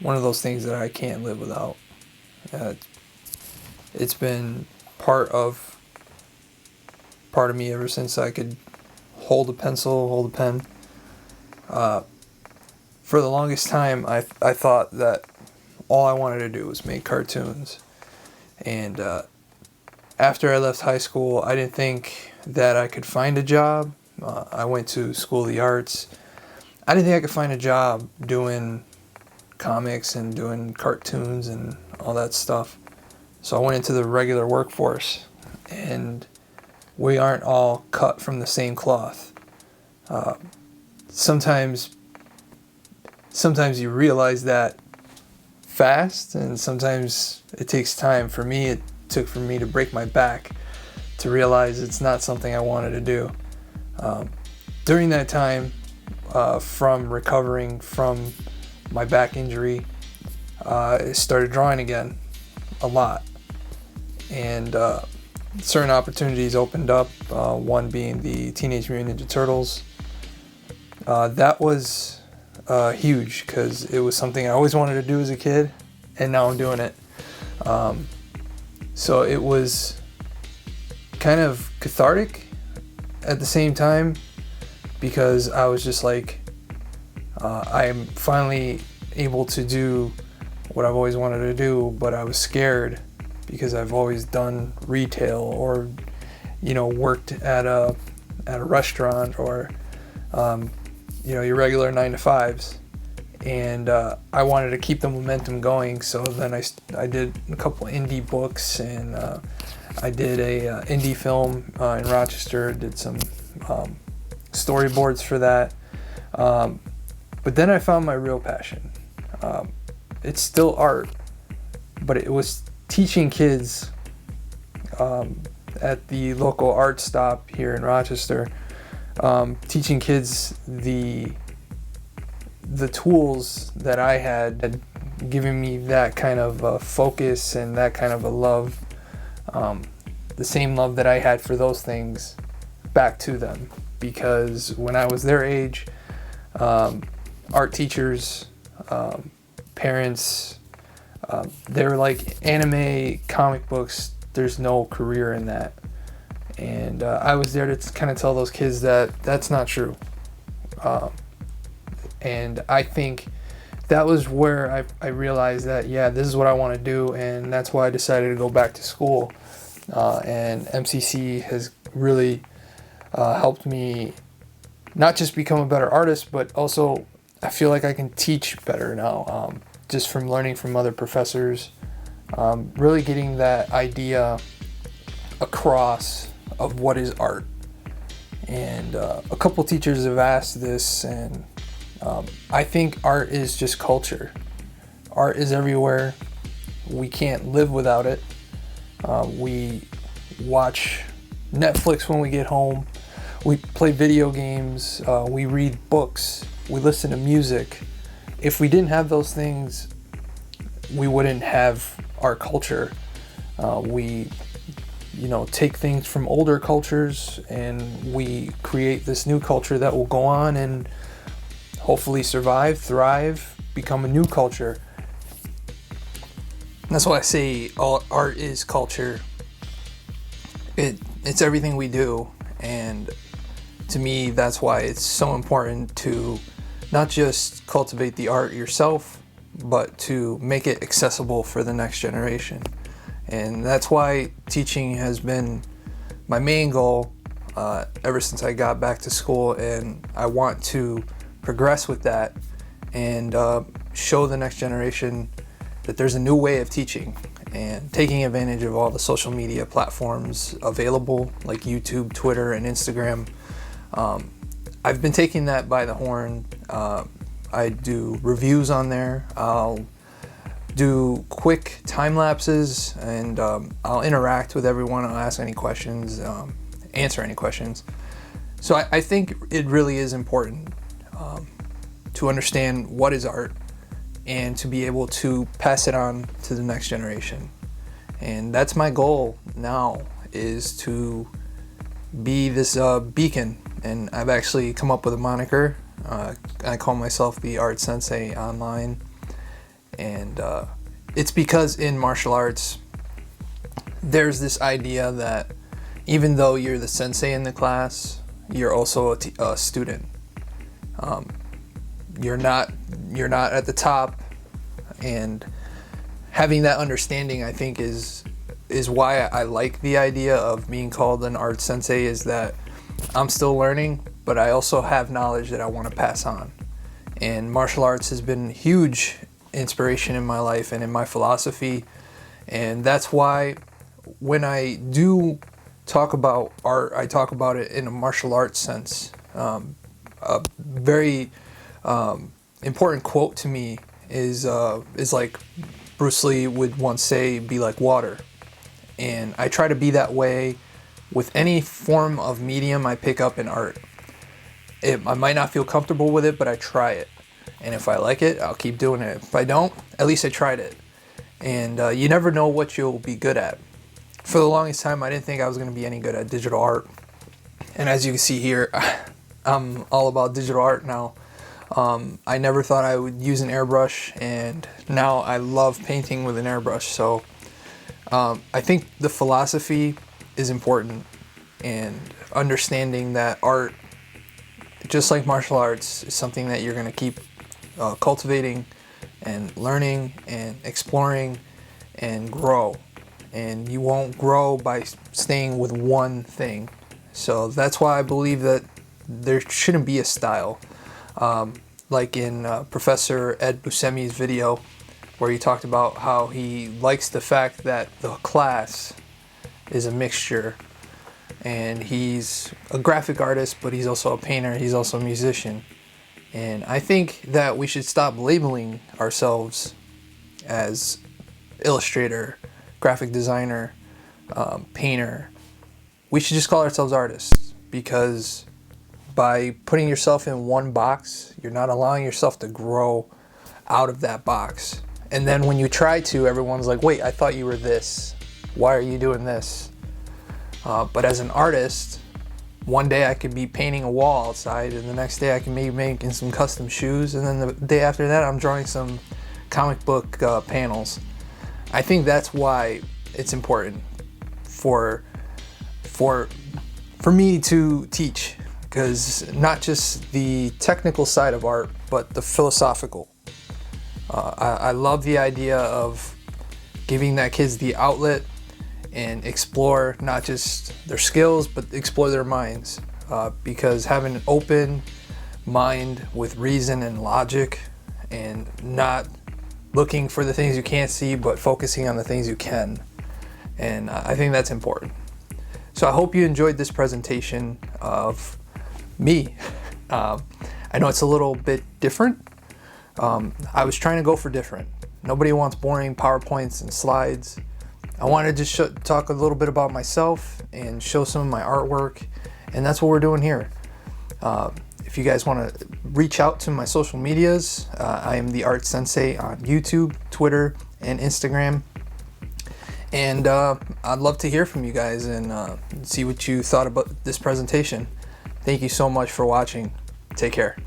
one of those things that I can't live without. Uh, it's been part of me ever since I could hold a pencil, hold a pen. For the longest time, I thought that all I wanted to do was make cartoons. And after I left high school, I didn't think that I could find a job. I went to School of the Arts. I didn't think I could find a job doing comics and doing cartoons and all that stuff. So I went into the regular workforce, and we aren't all cut from the same cloth. Sometimes you realize that fast, and sometimes it takes time. For me, it took for me to break my back to realize it's not something I wanted to do. During that time, from recovering from my back injury, I started drawing again a lot. And certain opportunities opened up, one being the Teenage Mutant Ninja Turtles. That was huge because it was something I always wanted to do as a kid, and now I'm doing it. So it was kind of cathartic at the same time, because I was just like, I'm finally able to do what I've always wanted to do, but I was scared because I've always done retail or, worked at a restaurant or, your regular 9-to-5s. And I wanted to keep the momentum going, so then I did a couple indie books, and I did a indie film in Rochester, did some storyboards for that. But then I found my real passion. It's still art, but it was teaching kids at the local art stop here in Rochester, teaching kids the tools that I had, giving me that kind of focus and that kind of a love, the same love that I had for those things, back to them. Because when I was their age, art teachers, parents, they were like, anime, comic books, there's no career in that. And I was there to kind of tell those kids that that's not true. And I think that was where I realized that, yeah, this is what I want to do, and that's why I decided to go back to school. And MCC has really helped me not just become a better artist, but also I feel like I can teach better now, just from learning from other professors, really getting that idea across of what is art. And a couple teachers have asked this, and I think art is just culture. Art is everywhere. We can't live without it. We watch Netflix when we get home. We play video games. We read books. We listen to music. If we didn't have those things, we wouldn't have our culture. We take things from older cultures, and we create this new culture that will go on and hopefully survive, thrive, become a new culture. And that's why I say all art is culture. It's everything we do, and to me, that's why it's so important to not just cultivate the art yourself, but to make it accessible for the next generation. And that's why teaching has been my main goal ever since I got back to school, and I want to progress with that and show the next generation that there's a new way of teaching, and taking advantage of all the social media platforms available like YouTube, Twitter, and Instagram. I've been taking that by the horn. I do reviews on there. I'll do quick time lapses, and I'll interact with everyone. I'll ask any questions, answer any questions. So I think it really is important to understand what is art and to be able to pass it on to the next generation. And that's my goal now, is to be this beacon. And I've actually come up with a moniker. I call myself the Art Sensei online. And it's because in martial arts, there's this idea that even though you're the sensei in the class, you're also a student. You're not at the top, and having that understanding, I think, is why I like the idea of being called an art sensei, is that I'm still learning, but I also have knowledge that I want to pass on. And martial arts has been huge inspiration in my life and in my philosophy, and that's why when I do talk about art, I talk about it in a martial arts sense. A very important quote to me is like Bruce Lee would once say, "Be like water." And I try to be that way with any form of medium I pick up in art. I might not feel comfortable with it, but I try it. And if I like it, I'll keep doing it. If I don't, at least I tried it. And you never know what you'll be good at. For the longest time, I didn't think I was going to be any good at digital art. And as you can see here, I'm all about digital art now. I never thought I would use an airbrush, and now I love painting with an airbrush. So I think the philosophy is important, and understanding that art, just like martial arts, is something that you're going to keep cultivating and learning and exploring and grow. And you won't grow by staying with one thing. So that's why I believe that there shouldn't be a style. Like in Professor Ed Buscemi's video, where he talked about how he likes the fact that the class is a mixture. And he's a graphic artist, but he's also a painter, he's also a musician. And I think that we should stop labeling ourselves as illustrator, graphic designer, painter. We should just call ourselves artists, because by putting yourself in one box, you're not allowing yourself to grow out of that box. And then when you try to, everyone's like, wait, I thought you were this. Why are you doing this? But as an artist, one day I could be painting a wall outside, and the next day I can be making some custom shoes, and then the day after that I'm drawing some comic book panels. I think that's why it's important for me to teach, because not just the technical side of art, but the philosophical. I love the idea of giving that kids the outlet and explore not just their skills, but explore their minds. Because having an open mind with reason and logic, and not looking for the things you can't see, but focusing on the things you can. And I think that's important. So I hope you enjoyed this presentation of me. I know it's a little bit different. I was trying to go for different. Nobody wants boring PowerPoints and slides. I wanted to talk a little bit about myself and show some of my artwork, and that's what we're doing here. If you guys want to reach out to my social medias, I am the Art Sensei on YouTube, Twitter, and Instagram. And I'd love to hear from you guys and see what you thought about this presentation. Thank you so much for watching. Take care.